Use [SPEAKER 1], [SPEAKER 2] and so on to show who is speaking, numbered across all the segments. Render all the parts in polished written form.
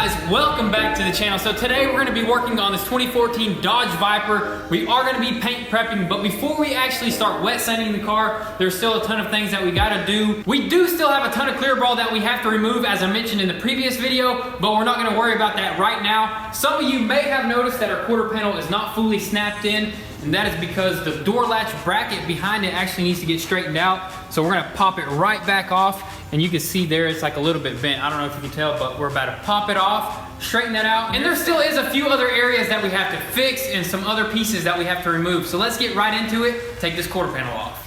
[SPEAKER 1] guys, welcome back to the channel. So today we're going to be working on this 2014 Dodge Viper. We are going to be paint prepping, but before we actually start wet sanding the car, there's still a ton of things that we got to do. We do still have a ton of clear ball that we have to remove, as I mentioned in the previous video, but we're not going to worry about that right now. Some of you may have noticed that our quarter panel is not fully snapped in, and that is because the door latch bracket behind it actually needs to get straightened out. So we're going to pop it right back off. And you can see there it's like a little bit bent. I don't know if you can tell, but we're about to pop it off, straighten that out. And there still is a few other areas that we have to fix and some other pieces that we have to remove. So let's get right into it. Take this quarter panel off.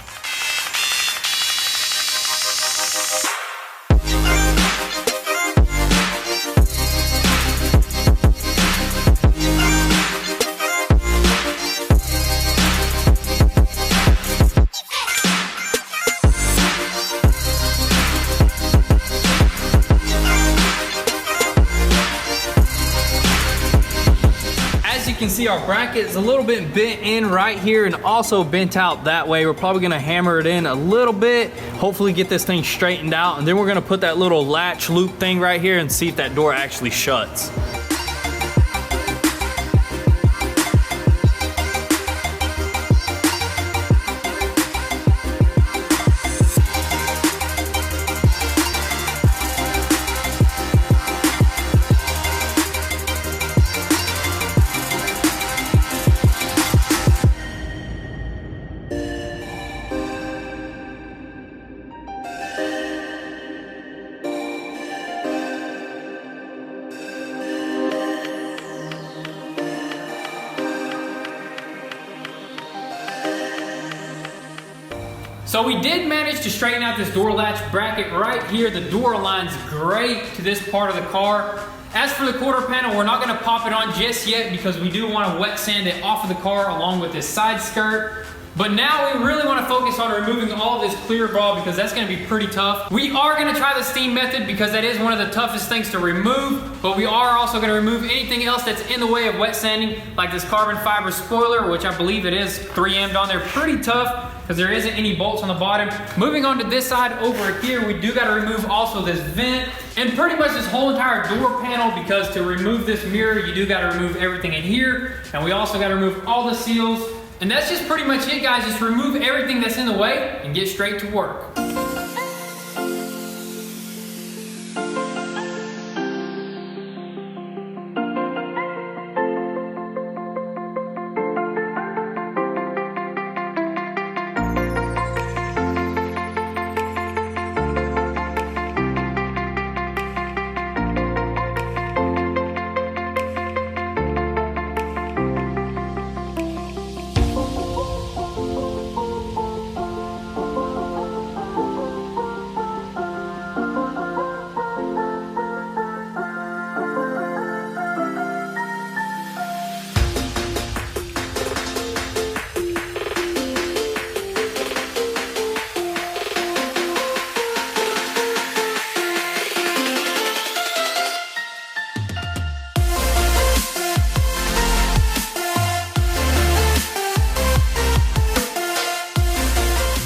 [SPEAKER 1] You can see our bracket is a little bit bent in right here and also bent out that way. We're probably gonna hammer it in a little bit, hopefully get this thing straightened out, and then we're gonna put that little latch loop thing right here and see if that door actually shuts. So we did manage to straighten out this door latch bracket right here. The door aligns great to this part of the car. As for the quarter panel, we're not gonna pop it on just yet because we do wanna wet sand it off of the car along with this side skirt. But now we really wanna focus on removing all of this clear ball because that's gonna be pretty tough. We are gonna try the steam method because that is one of the toughest things to remove, but we are also gonna remove anything else that's in the way of wet sanding, like this carbon fiber spoiler, which I believe it is 3M'd on there. Pretty tough because there isn't any bolts on the bottom. Moving on to this side over here, we do gotta remove also this vent and pretty much this whole entire door panel, because to remove this mirror, you do gotta remove everything in here. And we also gotta remove all the seals. And that's just pretty much it, guys. Just remove everything that's in the way and get straight to work.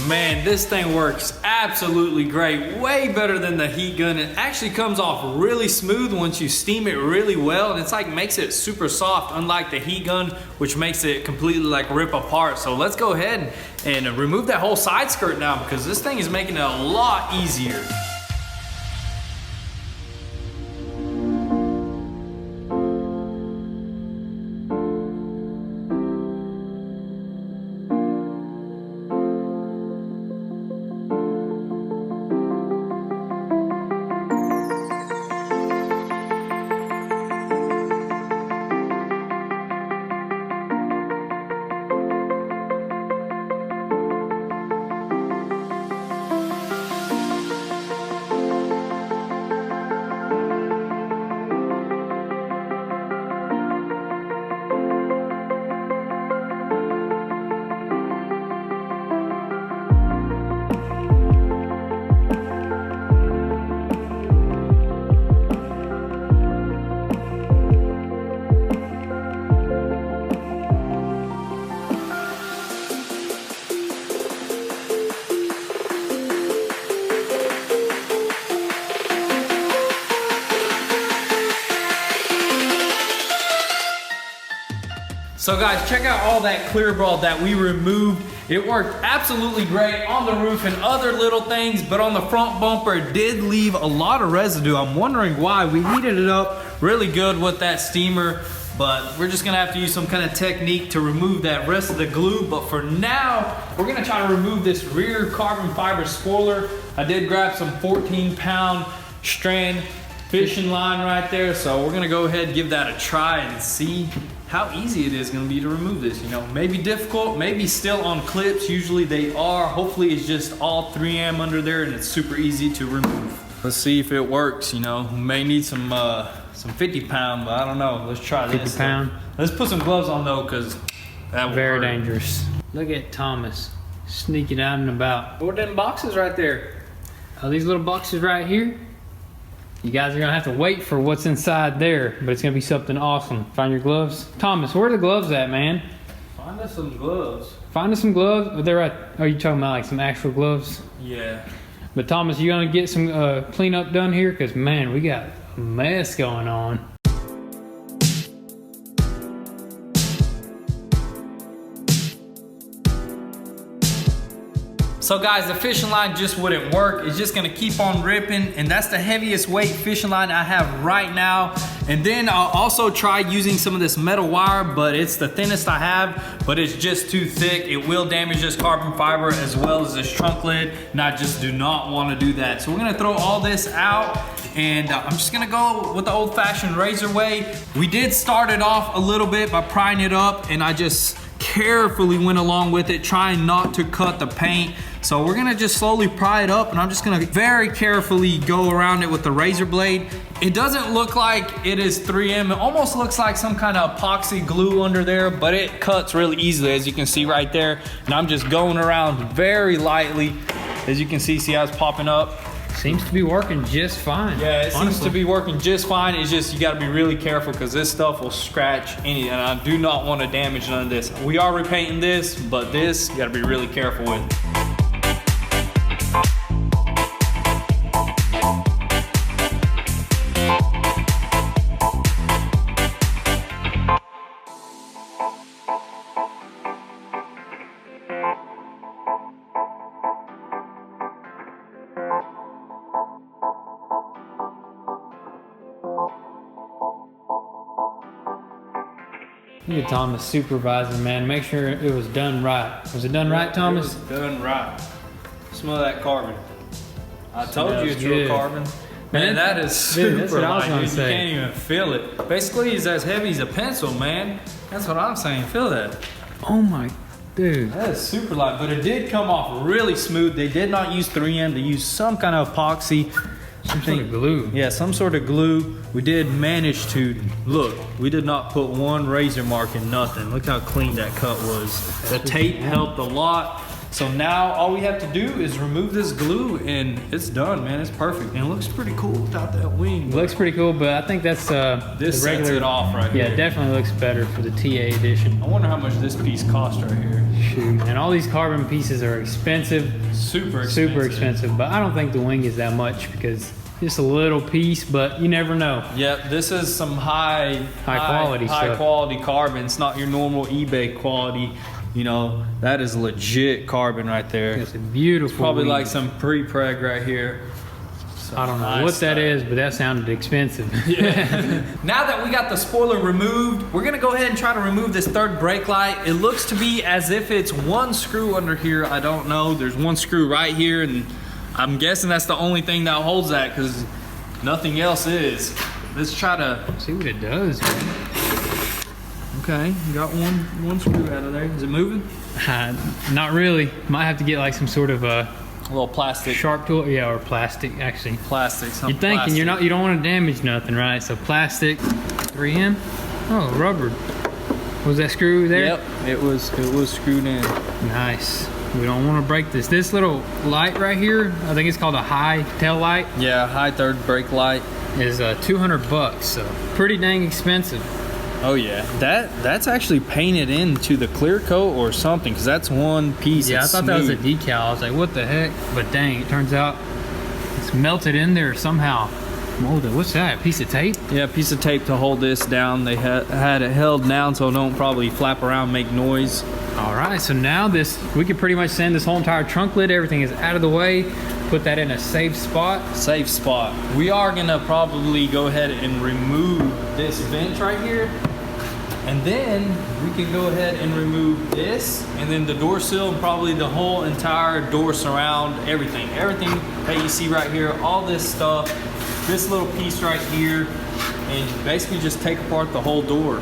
[SPEAKER 1] Man, this thing works absolutely great. Way better than the heat gun. It actually comes off really smooth once you steam it really well, and it's like makes it super soft, unlike the heat gun, which makes it completely like rip apart. So let's go ahead and remove that whole side skirt now, because this thing is making it a lot easier. So guys, check out all that clear ball that we removed. It worked absolutely great on the roof and other little things, but on the front bumper, it did leave a lot of residue. I'm wondering why. We heated it up really good with that steamer, but we're just gonna have to use some kind of technique to remove that rest of the glue. But for now, we're gonna try to remove this rear carbon fiber spoiler. I did grab some 14-pound strand fishing line right there, so we're gonna go ahead and give that a try and see how easy it is gonna be to remove this. You know, maybe difficult, maybe still on clips. Usually they are. Hopefully it's just all 3M under there and it's super easy to remove. Let's see if it works. You know, we may need some 50-pound, but I don't know. Let's try this.
[SPEAKER 2] 50 pound.
[SPEAKER 1] Let's put some gloves on though, because that will
[SPEAKER 2] Very
[SPEAKER 1] hurt.
[SPEAKER 2] dangerous. Look at Thomas sneaking out and about.
[SPEAKER 1] What are them boxes right there?
[SPEAKER 2] Oh, these little boxes right here. You guys are gonna have to wait for what's inside there, but it's gonna be something awesome. Find your gloves. Thomas, where are the gloves at, man?
[SPEAKER 1] Find us some gloves.
[SPEAKER 2] Find us some gloves. Oh, they're right. Oh, you talking about like some actual gloves?
[SPEAKER 1] Yeah.
[SPEAKER 2] But Thomas, you gonna get some cleanup done here? Cause man, we got a mess going on.
[SPEAKER 1] So guys, the fishing line just wouldn't work. It's just gonna keep on ripping, and that's the heaviest weight fishing line I have right now. And then I'll also try using some of this metal wire, but it's the thinnest I have, but it's just too thick. It will damage this carbon fiber as well as this trunk lid, and I just do not wanna do that. So we're gonna throw all this out, and I'm just gonna go with the old-fashioned razor way. We did start it off a little bit by prying it up, and I just carefully went along with it, trying not to cut the paint. So we're gonna just slowly pry it up, and I'm just gonna very carefully go around it with the razor blade. It doesn't look like it is 3M. It almost looks like some kind of epoxy glue under there, but it cuts really easily, as you can see right there. And I'm just going around very lightly. As you can see how it's popping up.
[SPEAKER 2] Seems to be working just fine.
[SPEAKER 1] Yeah, it seems
[SPEAKER 2] honestly.
[SPEAKER 1] to be working just fine. It's just, you gotta be really careful because this stuff will scratch any, and I do not want to damage none of this. We are repainting this, but this, you gotta be really careful with.
[SPEAKER 2] Look at Thomas supervising, man. Make sure it was done right. Was it done right, Thomas?
[SPEAKER 1] It was done right. Smell that carbon. I told
[SPEAKER 2] Smells
[SPEAKER 1] you it's real
[SPEAKER 2] good.
[SPEAKER 1] carbon.
[SPEAKER 2] Man,
[SPEAKER 1] Man, that is super
[SPEAKER 2] dude, that's what I was
[SPEAKER 1] light,
[SPEAKER 2] gonna
[SPEAKER 1] dude.
[SPEAKER 2] say.
[SPEAKER 1] You can't even feel it. Basically, it's as heavy as a pencil, man. That's what I'm saying. Feel that.
[SPEAKER 2] Oh my, dude.
[SPEAKER 1] That is super light, but it did come off really smooth. They did not use 3M. They used some kind of epoxy.
[SPEAKER 2] Some sort of glue.
[SPEAKER 1] Yeah, some sort of glue. We did manage to, look, we did not put one razor mark in nothing. Look how clean that cut was. The tape helped a lot. So now all we have to do is remove this glue, and it's done, man. It's perfect. And it looks pretty cool without that wing.
[SPEAKER 2] It looks pretty cool, but I think that's
[SPEAKER 1] This
[SPEAKER 2] the regular.
[SPEAKER 1] sets it off right
[SPEAKER 2] Yeah,
[SPEAKER 1] here.
[SPEAKER 2] it definitely looks better for the TA edition.
[SPEAKER 1] I wonder how much this piece cost right here.
[SPEAKER 2] Shoot. And all these carbon pieces are expensive.
[SPEAKER 1] Super expensive.
[SPEAKER 2] Super expensive, but I don't think the wing is that much because just a little piece, but you never know.
[SPEAKER 1] Yep, this is some high
[SPEAKER 2] quality stuff.
[SPEAKER 1] quality carbon. It's not your normal eBay quality. You know, that is legit carbon right there.
[SPEAKER 2] It's a beautiful
[SPEAKER 1] Probably
[SPEAKER 2] wing.
[SPEAKER 1] like some pre-preg right here.
[SPEAKER 2] I don't know
[SPEAKER 1] Nice
[SPEAKER 2] what that
[SPEAKER 1] stuff.
[SPEAKER 2] is, but that sounded expensive.
[SPEAKER 1] Now that we got the spoiler removed, we're gonna go ahead and try to remove this third brake light. It looks to be as if it's one screw under here. I don't know. There's one screw right here, and I'm guessing that's the only thing that holds that because nothing else is. Let's try to.
[SPEAKER 2] See what it does, man.
[SPEAKER 1] Okay, got one screw out of there. Is it moving?
[SPEAKER 2] Not really. Might have to get like some sort of a
[SPEAKER 1] A little plastic.
[SPEAKER 2] sharp tool. Yeah, or plastic, actually.
[SPEAKER 1] Plastic.
[SPEAKER 2] You're thinking you don't want to damage nothing, right? So plastic, 3M. Oh, rubber. Was that screw there?
[SPEAKER 1] Yep, it was screwed in.
[SPEAKER 2] Nice. We don't want to break this. This little light right here, I think it's called a high tail light,
[SPEAKER 1] Yeah, high third brake light.
[SPEAKER 2] is $200, so pretty dang expensive.
[SPEAKER 1] Oh yeah, that's actually painted into the clear coat or something, because that's one piece.
[SPEAKER 2] Yeah, I
[SPEAKER 1] that's
[SPEAKER 2] thought that was a
[SPEAKER 1] smooth.
[SPEAKER 2] decal. I was like, what the heck? But dang, it turns out it's melted in there somehow. What's that? A piece of tape?
[SPEAKER 3] Yeah, a piece of tape to hold this down. They had it held down so it don't probably flap around, make noise.
[SPEAKER 2] All right, so now we could pretty much sand this whole entire trunk lid. Everything is out of the way. Put that in a safe spot.
[SPEAKER 3] Safe spot. We are gonna probably go ahead and remove this vent right here. And then we can go ahead and remove this, and then the door sill, and probably the whole entire door surround, everything that you see right here, all this stuff, this little piece right here, and basically just take apart the whole door.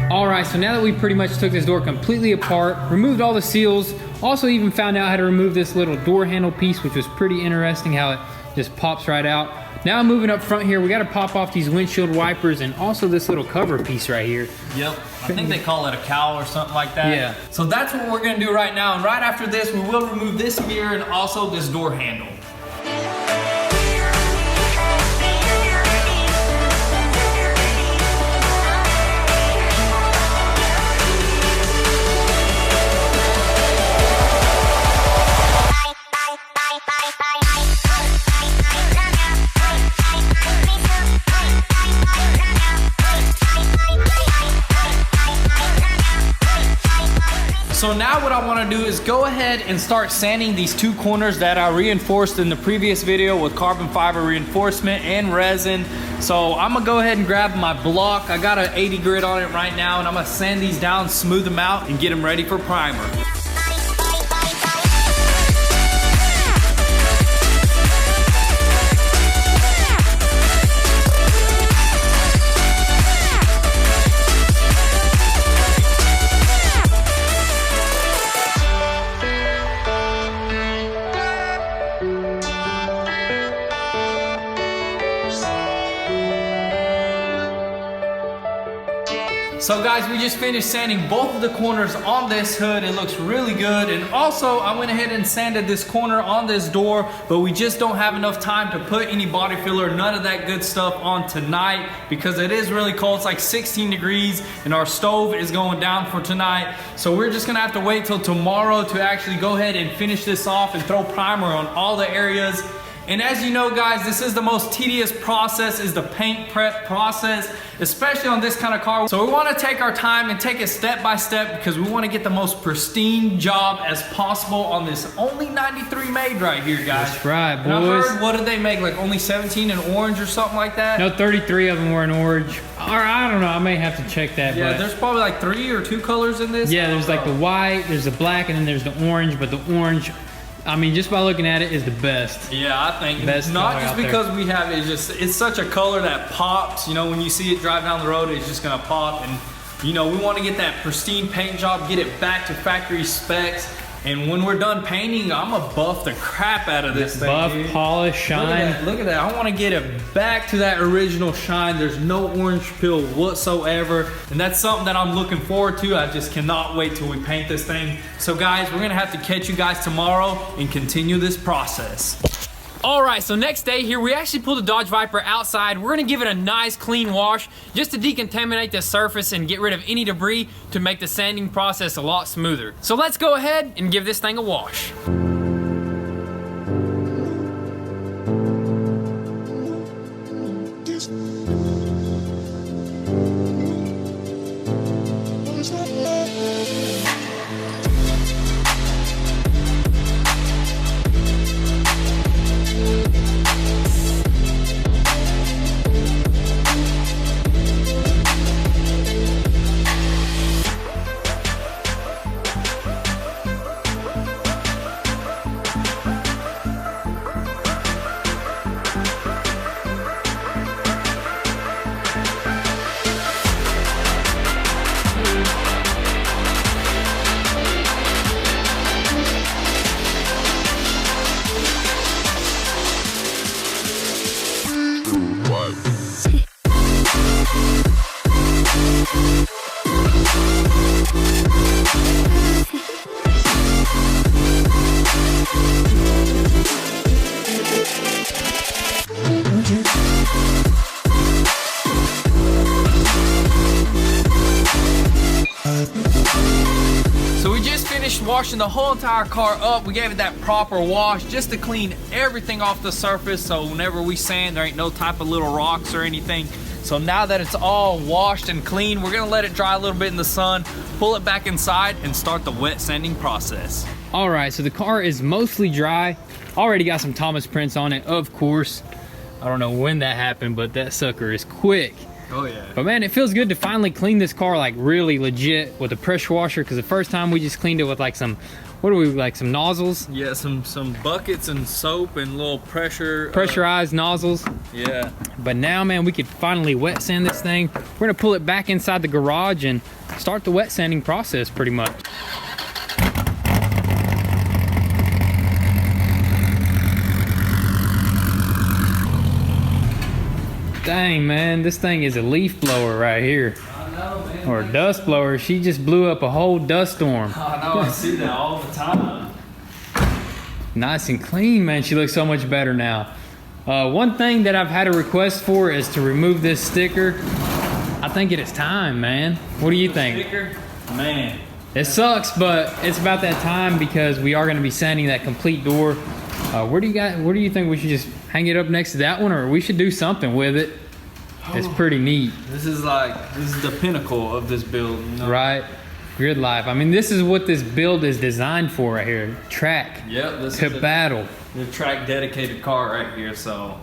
[SPEAKER 2] Alright, so now that we pretty much took this door completely apart, removed all the seals, also even found out how to remove this little door handle piece, which was pretty interesting how it just pops right out. Now moving up front here, we got to pop off these windshield wipers and also this little cover piece right here.
[SPEAKER 3] Yep, I think they call it a cowl or something like that.
[SPEAKER 2] Yeah.
[SPEAKER 3] So that's what we're gonna do right now, and right after this, we will remove this mirror and also this door handle. So now what I want to do is go ahead and start sanding these two corners that I reinforced in the previous video with carbon fiber reinforcement and resin. So I'm gonna go ahead and grab my block. I got an 80 grit on it right now, and I'm gonna sand these down, smooth them out, and get them ready for primer. So guys, we just finished sanding both of the corners on this hood. It looks really good. And also, I went ahead and sanded this corner on this door, but we just don't have enough time to put any body filler, none of that good stuff on tonight because it is really cold. It's like 16 degrees and our stove is going down for tonight. So we're just gonna have to wait till tomorrow to actually go ahead and finish this off and throw primer on all the areas. And as you know guys, this is the most tedious process, is the paint prep process, especially on this kind of car. So we want to take our time and take it step by step because we want to get the most pristine job as possible on this only 93 made right here, guys.
[SPEAKER 2] That's right, boys.
[SPEAKER 3] And I heard, what did they make, like only 17 in orange or something like that?
[SPEAKER 2] No, 33 of them were in orange. Or I don't know, I may have to check that.
[SPEAKER 3] Yeah,
[SPEAKER 2] but
[SPEAKER 3] there's probably like 3 or 2 colors in this.
[SPEAKER 2] yeah, there's like the white, there's the black, and then there's the orange, but the orange, I mean, just by looking at it, is the best.
[SPEAKER 3] Yeah, I think
[SPEAKER 2] Best
[SPEAKER 3] not
[SPEAKER 2] color
[SPEAKER 3] just
[SPEAKER 2] out there.
[SPEAKER 3] because we have it, it's such a color that pops. You know, when you see it drive down the road, it's just gonna pop. And you know, we want to get that pristine paint job, get it back to factory specs. And when we're done painting, I'm gonna buff the crap out of this thing.
[SPEAKER 2] Buff,
[SPEAKER 3] dude.
[SPEAKER 2] polish, shine.
[SPEAKER 3] Look at that. I want to get it back to that original shine. There's no orange peel whatsoever. And that's something that I'm looking forward to. I just cannot wait till we paint this thing. So guys, we're gonna have to catch you guys tomorrow and continue this process.
[SPEAKER 1] All right, so next day here, we actually pulled the Dodge Viper outside. We're gonna give it a nice clean wash just to decontaminate the surface and get rid of any debris to make the sanding process a lot smoother. So let's go ahead and give this thing a wash.
[SPEAKER 3] finished washing the whole entire car up. We gave it that proper wash just to clean everything off the surface, so whenever we sand, there ain't no type of little rocks or anything. So now that it's all washed and clean, we're gonna let it dry a little bit in the sun, pull it back inside, and start the wet sanding process.
[SPEAKER 2] All right, so the car is mostly dry. Already got some Thomas prints on it, of course. I don't know when that happened, but that sucker is quick.
[SPEAKER 3] Oh yeah.
[SPEAKER 2] But man, it feels good to finally clean this car like really legit with a pressure washer, because the first time we just cleaned it with like some, what are we, like some nozzles?
[SPEAKER 3] Yeah, some buckets and soap and little
[SPEAKER 2] Pressurized nozzles.
[SPEAKER 3] Yeah.
[SPEAKER 2] But now, man, we could finally wet sand this thing. We're gonna pull it back inside the garage and start the wet sanding process pretty much. Dang, man, this thing is a leaf blower right here.
[SPEAKER 3] I know, man.
[SPEAKER 2] Or a dust blower. She just blew up a whole dust storm.
[SPEAKER 3] I know, I see that all the time.
[SPEAKER 2] Nice and clean, man. She looks so much better now. One thing that I've had a request for is to remove this sticker. I think it is time, man. What do you think?
[SPEAKER 3] Sticker? Man.
[SPEAKER 2] It sucks, but it's about that time because we are going to be sanding that complete door. Where do you think we should just hang it up next to that one, or we should do something with it? It's pretty neat.
[SPEAKER 3] This is the pinnacle of this build, you know?
[SPEAKER 2] Right? Grid life. I mean, this is what this build is designed for right here. Track.
[SPEAKER 3] Yep, this
[SPEAKER 2] to
[SPEAKER 3] is
[SPEAKER 2] battle.
[SPEAKER 3] the track dedicated car right here, so.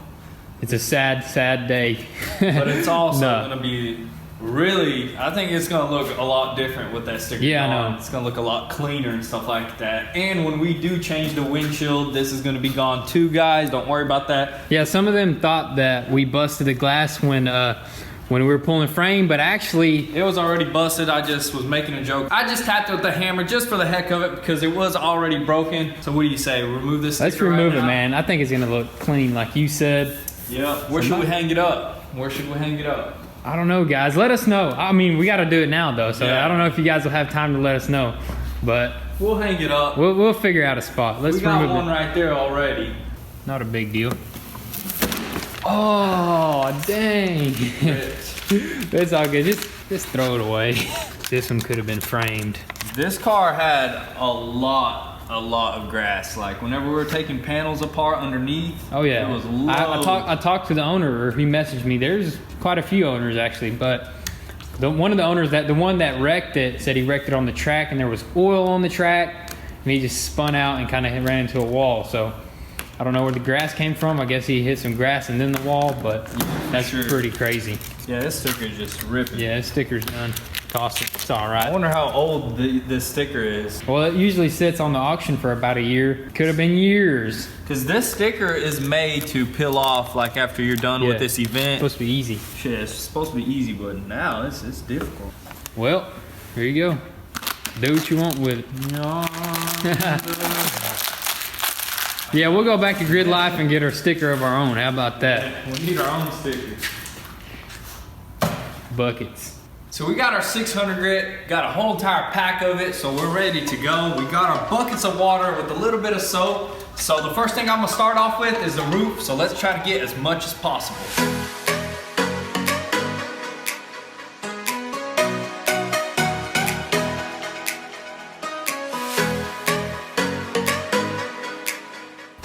[SPEAKER 2] It's a sad, sad day.
[SPEAKER 3] But it's also
[SPEAKER 2] No.
[SPEAKER 3] gonna be really, I think it's gonna look a lot different with that sticker
[SPEAKER 2] Yeah, I
[SPEAKER 3] on.
[SPEAKER 2] know.
[SPEAKER 3] It's gonna look a lot cleaner and stuff like that. And when we do change the windshield, this is gonna be gone too, guys. Don't worry about that.
[SPEAKER 2] Yeah, some of them thought that we busted the glass when we were pulling the frame, but actually,
[SPEAKER 3] It was already busted. I just was making a joke. I just tapped it with the hammer just for the heck of it because it was already broken. So what do you say? Remove this sticker
[SPEAKER 2] let's remove
[SPEAKER 3] right
[SPEAKER 2] it,
[SPEAKER 3] now?
[SPEAKER 2] man. I think it's gonna look clean, like you said.
[SPEAKER 3] Yeah. Where should we hang it up? Where should we hang it up?
[SPEAKER 2] I don't know, guys. Let us know. I mean, we got to do it now, though, so
[SPEAKER 3] Yeah.
[SPEAKER 2] I don't know if you guys will have time to let us know, but
[SPEAKER 3] We'll hang it up.
[SPEAKER 2] we'll figure out a spot. Let's
[SPEAKER 3] We got
[SPEAKER 2] remove
[SPEAKER 3] one
[SPEAKER 2] it.
[SPEAKER 3] right there already.
[SPEAKER 2] Not a big deal. Oh, dang. It's all good. Just throw it away. This one could have been framed.
[SPEAKER 3] This car had a lot of grass. Like whenever we were taking panels apart underneath.
[SPEAKER 2] Oh yeah,
[SPEAKER 3] It was low.
[SPEAKER 2] I talked to the owner, or he messaged me. There's quite a few owners actually, but the one that wrecked it said he wrecked it on the track, and there was oil on the track, and he just spun out and kind of ran into a wall. So I don't know where the grass came from. I guess he hit some grass and then the wall, but that's
[SPEAKER 3] sure.
[SPEAKER 2] pretty crazy.
[SPEAKER 3] Yeah, this sticker is just ripping.
[SPEAKER 2] Yeah, this sticker's done. Toss it. It's all
[SPEAKER 3] I
[SPEAKER 2] right.
[SPEAKER 3] wonder how old this sticker is.
[SPEAKER 2] Well, it usually sits on the auction for about a year. Could have been years.
[SPEAKER 3] Because this sticker is made to peel off like after you're done
[SPEAKER 2] Yeah.
[SPEAKER 3] with this event.
[SPEAKER 2] Supposed to be easy.
[SPEAKER 3] Shit, it's supposed to be easy, but now it's difficult.
[SPEAKER 2] Well, here you go. Do what you want with it. Yeah, we'll go back to Grid Life and get our sticker of our own. How about that?
[SPEAKER 3] We need our own sticker.
[SPEAKER 2] Buckets.
[SPEAKER 3] So we got our 600 grit, got a whole entire pack of it, so we're ready to go. We got our buckets of water with a little bit of soap. So the first thing I'm gonna start off with is the roof, so let's try to get as much as possible.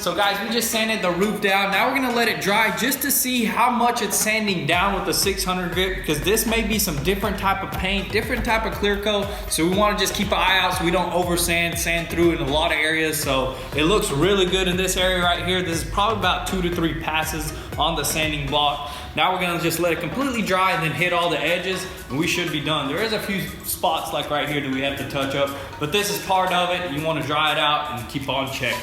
[SPEAKER 3] So guys, we just sanded the roof down. Now we're gonna let it dry just to see how much it's sanding down with the 600 grit, because this may be some different type of paint, different type of clear coat. So we wanna just keep an eye out so we don't over sand through in a lot of areas. So it looks really good in this area right here. This is probably about 2 to 3 passes on the sanding block. Now we're gonna just let it completely dry and then hit all the edges, and we should be done. There is a few spots like right here that we have to touch up, but this is part of it. You wanna dry it out and keep on checking.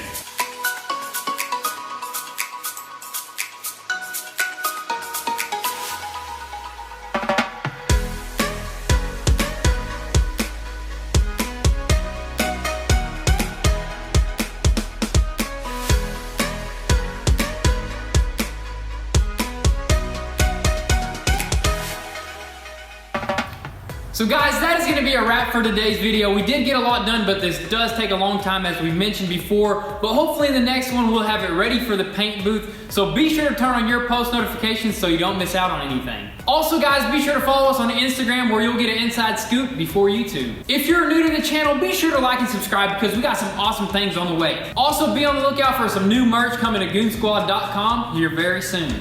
[SPEAKER 1] So guys, that is gonna be a wrap for today's video. We did get a lot done, but this does take a long time as we mentioned before. But hopefully in the next one, we'll have it ready for the paint booth. So be sure to turn on your post notifications so you don't miss out on anything. Also guys, be sure to follow us on Instagram where you'll get an inside scoop before YouTube. If you're new to the channel, be sure to like and subscribe because we got some awesome things on the way. Also be on the lookout for some new merch coming to goonsquad.com here very soon.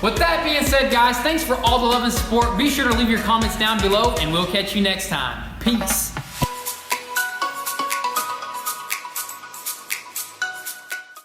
[SPEAKER 1] With that being said, guys, thanks for all the love and support. Be sure to leave your comments down below, and we'll catch you next time. Peace.